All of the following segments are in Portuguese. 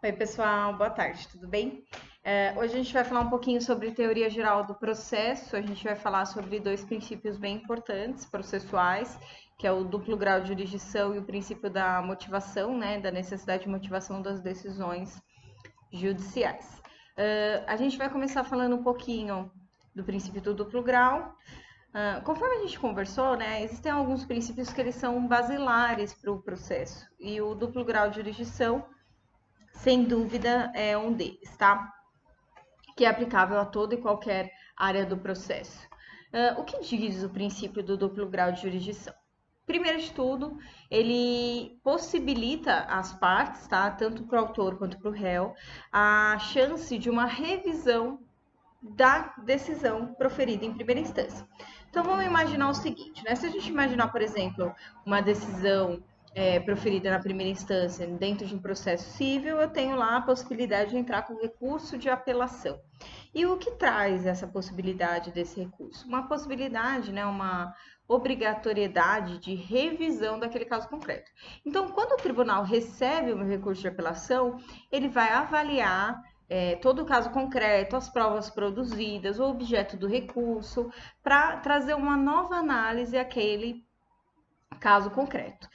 Oi, pessoal, boa tarde, tudo bem? Hoje a gente vai falar um pouquinho sobre teoria geral do processo. A gente vai falar sobre dois princípios bem importantes processuais, que é o duplo grau de jurisdição e o princípio da motivação, né, da necessidade de motivação das decisões judiciais. A gente vai começar falando um pouquinho do princípio do duplo grau. Conforme a gente conversou, né, existem alguns princípios que eles são basilares para o processo, e o duplo grau de jurisdição sem dúvida é um deles, tá? Que é aplicável a toda e qualquer área do processo. O que diz o princípio do duplo grau de jurisdição? Primeiro de tudo, ele possibilita às partes, tá? Tanto para o autor quanto para o réu, a chance de uma revisão da decisão proferida em primeira instância. Então vamos imaginar o seguinte, né? Se a gente imaginar, por exemplo, uma decisão proferida na primeira instância dentro de um processo civil, eu tenho lá a possibilidade de entrar com recurso de apelação. E o que traz essa possibilidade desse recurso? Uma possibilidade, né, uma obrigatoriedade de revisão daquele caso concreto. Então, quando o tribunal recebe um recurso de apelação, ele vai avaliar todo o caso concreto, as provas produzidas, o objeto do recurso, para trazer uma nova análise àquele caso concreto.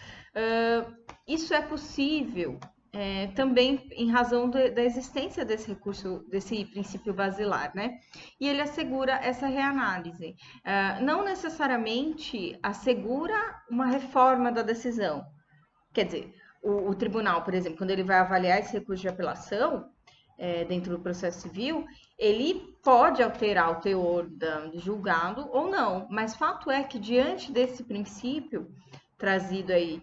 Isso é possível também em razão da existência desse recurso, desse princípio basilar, né? E ele assegura essa reanálise. Não necessariamente assegura uma reforma da decisão. Quer dizer, o tribunal, por exemplo, quando ele vai avaliar esse recurso de apelação, dentro do processo civil, ele pode alterar o teor do julgado ou não, mas fato é que diante desse princípio trazido aí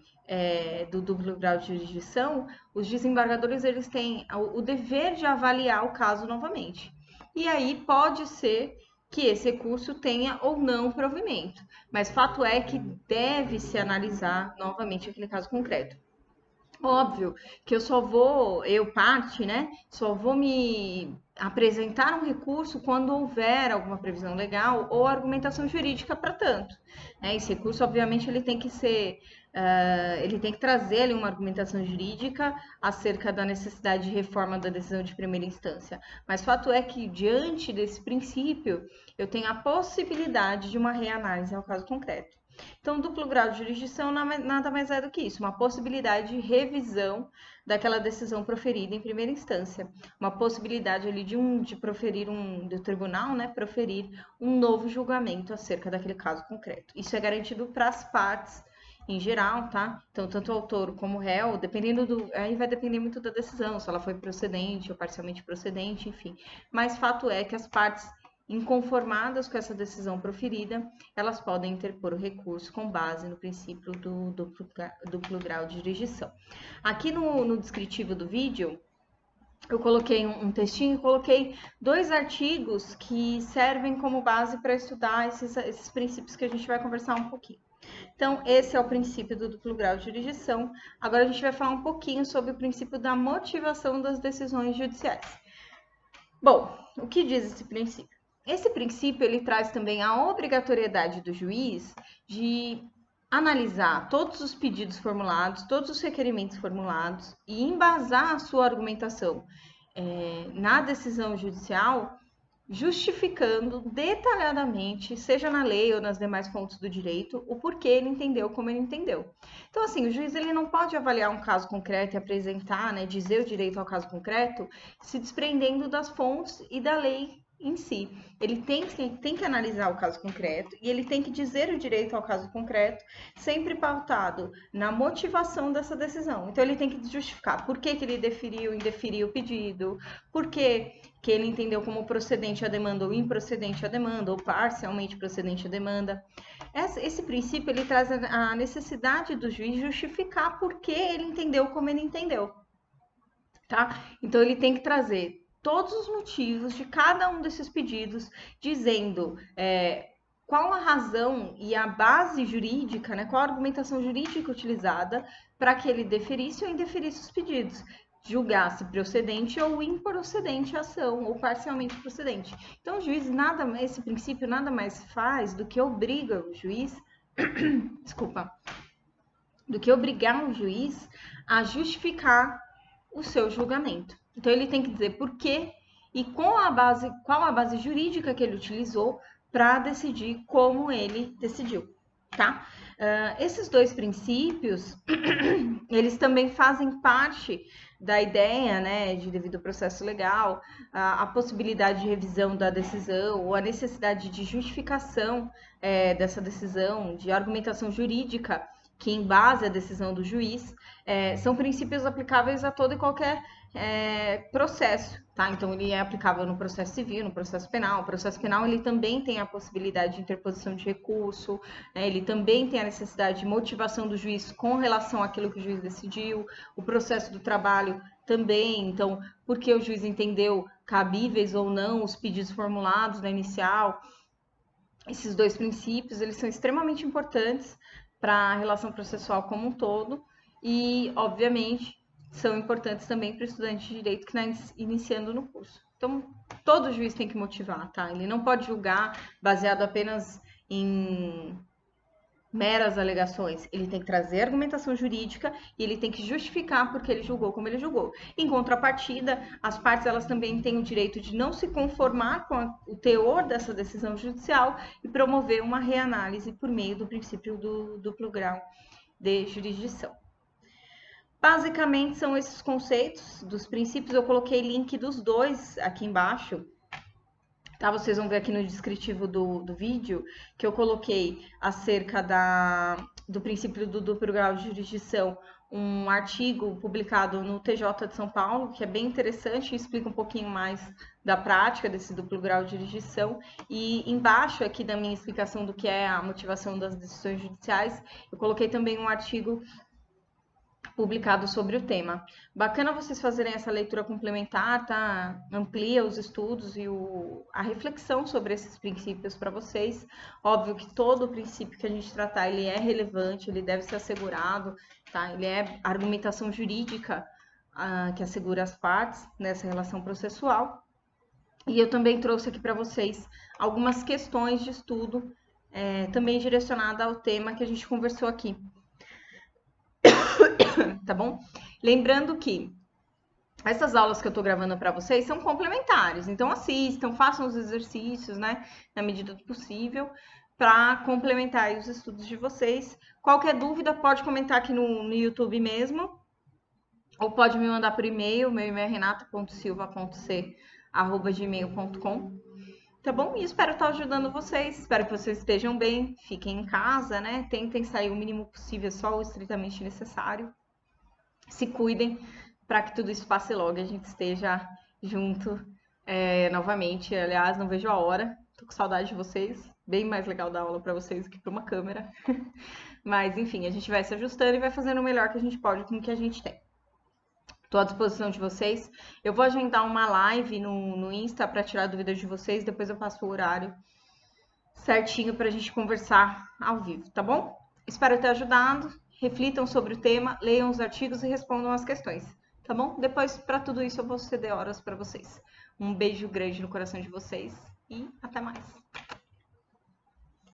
do duplo grau de jurisdição, os desembargadores eles têm o dever de avaliar o caso novamente. E aí pode ser que esse recurso tenha ou não provimento, mas fato é que deve-se analisar novamente aquele caso concreto. Óbvio que eu parte, né? Só vou me apresentar um recurso quando houver alguma previsão legal ou argumentação jurídica para tanto. Né? Esse recurso, obviamente, ele tem que ser, ele tem que trazer ali uma argumentação jurídica acerca da necessidade de reforma da decisão de primeira instância. Mas fato é que, diante desse princípio, eu tenho a possibilidade de uma reanálise ao caso concreto. Então, duplo grau de jurisdição nada mais é do que isso, uma possibilidade de revisão daquela decisão proferida em primeira instância, uma possibilidade ali de proferir do tribunal, né, proferir um novo julgamento acerca daquele caso concreto. Isso é garantido para as partes em geral, tá? Então, tanto o autor como o réu, aí vai depender muito da decisão, se ela foi procedente ou parcialmente procedente, enfim. Mas fato é que as partes inconformadas com essa decisão proferida, elas podem interpor o recurso com base no princípio do duplo grau de jurisdição. Aqui no descritivo do vídeo, eu coloquei um textinho, coloquei dois artigos que servem como base para estudar esses princípios que a gente vai conversar um pouquinho. Então, esse é o princípio do duplo grau de jurisdição. Agora a gente vai falar um pouquinho sobre o princípio da motivação das decisões judiciais. Bom, o que diz esse princípio? Esse princípio ele traz também a obrigatoriedade do juiz de analisar todos os pedidos formulados, todos os requerimentos formulados e embasar a sua argumentação na decisão judicial, justificando detalhadamente, seja na lei ou nas demais fontes do direito, o porquê ele entendeu como ele entendeu. Então, assim, o juiz ele não pode avaliar um caso concreto e apresentar, né, dizer o direito ao caso concreto, se desprendendo das fontes e da lei em si. Ele tem que analisar o caso concreto e ele tem que dizer o direito ao caso concreto, sempre pautado na motivação dessa decisão. Então, ele tem que justificar por que ele indeferiu o pedido, por que ele entendeu como procedente a demanda ou improcedente a demanda, ou parcialmente procedente a demanda. Esse princípio ele traz a necessidade do juiz justificar por que ele entendeu como ele entendeu. Tá? Então ele tem que trazer todos os motivos de cada um desses pedidos, dizendo qual a razão e a base jurídica, né, qual a argumentação jurídica utilizada para que ele deferisse ou indeferisse os pedidos, julgasse procedente ou improcedente a ação, ou parcialmente procedente. Então, o juiz esse princípio nada mais faz do que obriga o juiz, desculpa, do que obrigar o juiz a justificar o seu julgamento. Então, ele tem que dizer por quê e qual a base jurídica que ele utilizou para decidir como ele decidiu, tá? Esses dois princípios, eles também fazem parte da ideia, né, de devido processo legal, a possibilidade de revisão da decisão ou a necessidade de justificação dessa decisão, de argumentação jurídica que embase a decisão do juiz, são princípios aplicáveis a todo e qualquer processo, tá? Então, ele é aplicável no processo civil, no processo penal. O processo penal, ele também tem a possibilidade de interposição de recurso, né? Ele também tem a necessidade de motivação do juiz com relação àquilo que o juiz decidiu. O processo do trabalho também, então, porque o juiz entendeu cabíveis ou não os pedidos formulados na inicial. Esses dois princípios, eles são extremamente importantes para a relação processual como um todo e, obviamente, são importantes também para o estudante de direito que está iniciando no curso. Então, todo juiz tem que motivar, tá? Ele não pode julgar baseado apenas em meras alegações. Ele tem que trazer argumentação jurídica e ele tem que justificar porque ele julgou como ele julgou. Em contrapartida, as partes elas também têm o direito de não se conformar com o teor dessa decisão judicial e promover uma reanálise por meio do princípio do duplo grau de jurisdição. Basicamente, são esses conceitos dos princípios. Eu coloquei link dos dois aqui embaixo, tá? Vocês vão ver aqui no descritivo do vídeo que eu coloquei acerca do princípio do duplo grau de jurisdição um artigo publicado no TJ de São Paulo, que é bem interessante e explica um pouquinho mais da prática desse duplo grau de jurisdição. E embaixo aqui da minha explicação do que é a motivação das decisões judiciais, eu coloquei também um artigo publicado sobre o tema. Bacana vocês fazerem essa leitura complementar, tá? Amplia os estudos e a reflexão sobre esses princípios para vocês. Óbvio que todo princípio que a gente tratar, ele é relevante, ele deve ser assegurado, tá? Ele é argumentação jurídica que assegura as partes nessa relação processual. E eu também trouxe aqui para vocês algumas questões de estudo, também direcionada ao tema que a gente conversou aqui. Tá bom? Lembrando que essas aulas que eu tô gravando para vocês são complementares, então assistam, façam os exercícios, né, na medida do possível, para complementar os estudos de vocês. Qualquer dúvida, pode comentar aqui no YouTube mesmo, ou pode me mandar por e-mail, meu e-mail é renata.silva.c@gmail.com. Tá bom? E espero estar ajudando vocês. Espero que vocês estejam bem. Fiquem em casa, né? Tentem sair o mínimo possível, só o estritamente necessário. Se cuidem para que tudo isso passe logo e a gente esteja junto novamente. Aliás, não vejo a hora. Tô com saudade de vocês. Bem mais legal dar aula para vocês do que para uma câmera. Mas, enfim, a gente vai se ajustando e vai fazendo o melhor que a gente pode com o que a gente tem. Estou à disposição de vocês. Eu vou agendar uma live no Insta para tirar dúvidas de vocês. Depois eu passo o horário certinho para a gente conversar ao vivo, tá bom? Espero ter ajudado. Reflitam sobre o tema, leiam os artigos e respondam as questões, tá bom? Depois, para tudo isso, eu vou ceder horas para vocês. Um beijo grande no coração de vocês e até mais.